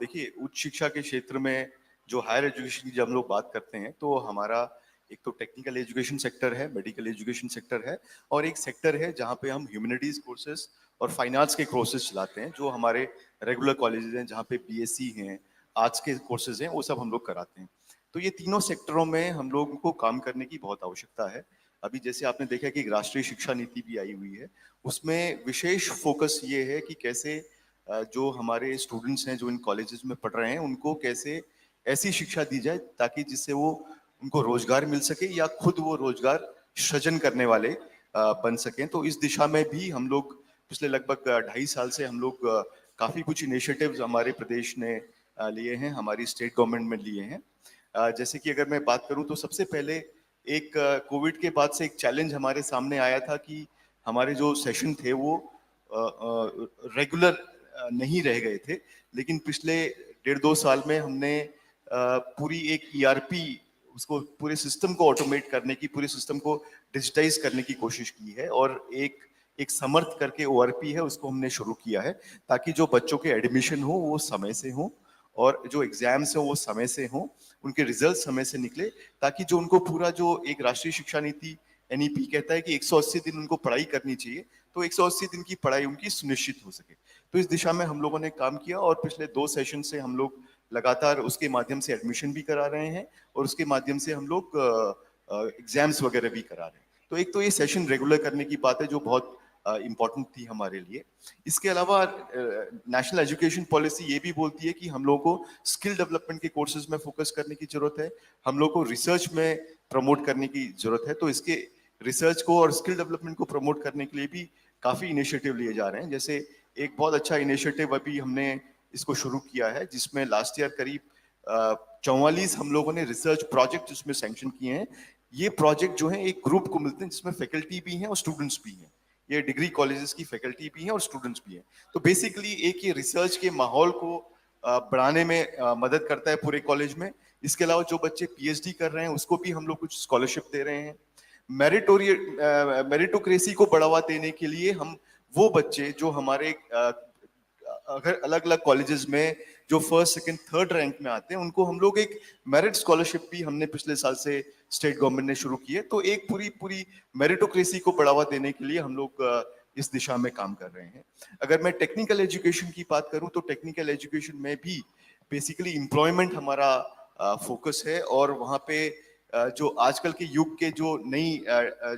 देखिए, उच्च शिक्षा के क्षेत्र में जो हायर एजुकेशन की जब हम लोग बात करते हैं, तो हमारा एक तो टेक्निकल एजुकेशन सेक्टर है, मेडिकल एजुकेशन सेक्टर है और एक सेक्टर है जहाँ पे हम ह्यूमैनिटीज़ कोर्सेज़ और फाइनेंस के कोर्सेज़ चलाते हैं, जो हमारे रेगुलर कॉलेजेस हैं, जहाँ पे बीएससी हैं, आर्ट्स के कोर्सेज़ हैं, वो सब हम लोग कराते हैं। तो ये तीनों सेक्टरों में हम लोगों को काम करने की बहुत आवश्यकता है। अभी जैसे आपने देखा कि एक राष्ट्रीय शिक्षा नीति भी आई हुई है, उसमें विशेष फ़ोकस ये है कि कैसे जो हमारे स्टूडेंट्स हैं जो इन कॉलेजेस में पढ़ रहे हैं उनको कैसे ऐसी शिक्षा दी जाए ताकि जिससे वो उनको रोजगार मिल सके या खुद वो रोजगार सृजन करने वाले बन सकें। तो इस दिशा में भी हम लोग पिछले लगभग 2.5 साल से हम लोग काफी कुछ इनिशिएटिव्स हमारे प्रदेश ने लिए हैं, हमारी स्टेट गवर्नमेंट में लिए हैं। जैसे कि अगर मैं बात करूं तो सबसे पहले एक कोविड के बाद से एक चैलेंज हमारे सामने आया था कि हमारे जो सेशन थे वो रेगुलर नहीं रह गए थे, लेकिन पिछले 1.5-2 साल में हमने पूरी एक ईआरपी उसको पूरे सिस्टम को ऑटोमेट करने की, पूरे सिस्टम को डिजिटाइज करने की कोशिश की है और एक एक समर्थ करके ओआरपी है उसको हमने शुरू किया है ताकि जो बच्चों के एडमिशन हो वो समय से हो और जो एग्जाम्स हो वो समय से हो, उनके रिजल्ट समय से निकले ताकि जो उनको पूरा जो एक राष्ट्रीय शिक्षा नीति एनईपी कहता है कि 180 दिन उनको पढ़ाई करनी चाहिए, तो 180 दिन की पढ़ाई उनकी सुनिश्चित हो सके। तो इस दिशा में हम लोगों ने काम किया और पिछले 2 सेशन से हम लोग लगातार उसके माध्यम से एडमिशन भी करा रहे हैं और उसके माध्यम से हम लोग एग्जाम्स वगैरह भी करा रहे हैं। तो एक तो ये सेशन रेगुलर करने की बात है जो बहुत इम्पोर्टेंट थी हमारे लिए। इसके अलावा नेशनल एजुकेशन पॉलिसी ये भी बोलती है कि हम लोगों को स्किल डेवलपमेंट के कोर्सेज में फोकस करने की जरूरत है, हम लोग को रिसर्च में प्रमोट करने की जरूरत है। तो इसके रिसर्च को और स्किल डेवलपमेंट को प्रमोट करने के लिए भी काफी इनिशिएटिव लिए जा रहे हैं। जैसे एक बहुत अच्छा इनिशिएटिव अभी हमने इसको शुरू किया है जिसमें लास्ट ईयर करीब 44 हम लोगों ने रिसर्च प्रोजेक्ट इसमें सैंक्शन किए हैं। ये प्रोजेक्ट जो है एक ग्रुप को मिलते हैं जिसमें फैकल्टी भी हैं और स्टूडेंट्स भी हैं। ये डिग्री कॉलेजेस की फैकल्टी भी हैं और स्टूडेंट्स भी हैं। तो बेसिकली एक ये रिसर्च के माहौल को बढ़ाने में मदद करता है पूरे कॉलेज में। इसके अलावा जो बच्चे पीएचडी कर रहे हैं उसको भी हम लोग कुछ स्कॉलरशिप दे रहे हैं। मेरिटोक्रेसी को बढ़ावा देने के लिए हम वो बच्चे जो हमारे अगर अलग अलग कॉलेजेस में जो फर्स्ट सेकंड थर्ड रैंक में आते हैं उनको हम लोग एक मेरिट स्कॉलरशिप भी हमने पिछले साल से स्टेट गवर्नमेंट ने शुरू की है। तो एक पूरी पूरी मेरिटोक्रेसी को बढ़ावा देने के लिए हम लोग इस दिशा में काम कर रहे हैं। अगर मैं टेक्निकल एजुकेशन की बात करूं तो टेक्निकल एजुकेशन में भी बेसिकली एम्प्लॉयमेंट हमारा फोकस है और वहां पे जो आजकल के युग के जो नई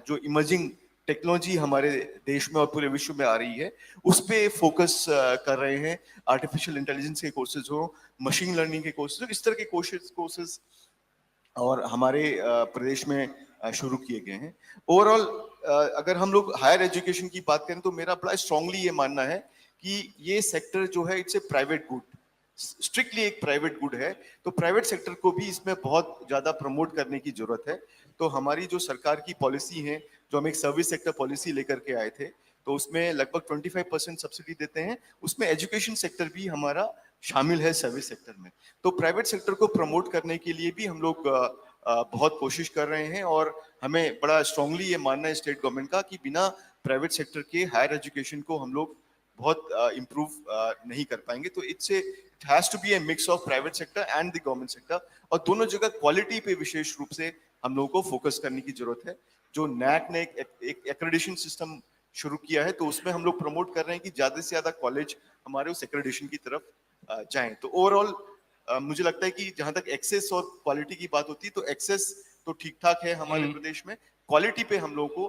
जो इमर्जिंग टेक्नोलॉजी हमारे देश में और पूरे विश्व में आ रही है उस पे फोकस कर रहे हैं। आर्टिफिशियल इंटेलिजेंस के कोर्सेज हो, मशीन लर्निंग के कोर्सेज हो, इस तरह के कोर्सेज और हमारे प्रदेश में शुरू किए गए हैं। ओवरऑल अगर हम लोग हायर एजुकेशन की बात करें तो मेरा बड़ा स्ट्रांगली ये मानना है कि ये सेक्टर जो है it's a private good, strictly एक प्राइवेट गुड है। तो प्राइवेट सेक्टर को भी इसमें बहुत ज्यादा प्रमोट करने की जरूरत है। तो हमारी जो सरकार की पॉलिसी है, जो हम एक सर्विस सेक्टर पॉलिसी लेकर के आए थे, तो उसमें लगभग 25% सब्सिडी देते हैं, उसमें एजुकेशन सेक्टर भी हमारा शामिल है सर्विस सेक्टर में। तो प्राइवेट सेक्टर को प्रमोट करने के लिए भी हम लोग बहुत कोशिश कर रहे हैं और हमें बड़ा स्ट्रांगली ये मानना है स्टेट गवर्नमेंट का कि बिना प्राइवेट सेक्टर के हायर एजुकेशन को हम लोग बहुत इम्प्रूव नहीं कर पाएंगे। तो it has to be a mix of private sector and the government sector और दोनों जगह क्वालिटी पे विशेष रूप से हम लोगों को फोकस करने की जरूरत है। जो नैक ने एक एक्रेडिशन सिस्टम शुरू किया है तो उसमें हम लोग प्रमोट कर रहे हैं कि ज्यादा से ज्यादा कॉलेज हमारे उस एक्रेडिशन की तरफ जाएं। तो ओवरऑल मुझे लगता है कि जहां तक एक्सेस और क्वालिटी की बात होती है तो एक्सेस तो ठीक ठाक है हमारे प्रदेश में, क्वालिटी पे हम लोगों को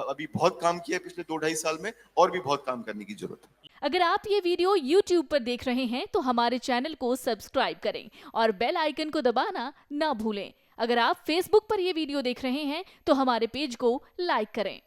अभी बहुत काम किया है पिछले 2-2.5 साल में और भी बहुत काम करने की जरूरत है। अगर आप ये वीडियो YouTube पर देख रहे हैं तो हमारे चैनल को सब्सक्राइब करें और बेल आइकन को दबाना ना भूलें। अगर आप Facebook पर ये वीडियो देख रहे हैं तो हमारे पेज को लाइक करें।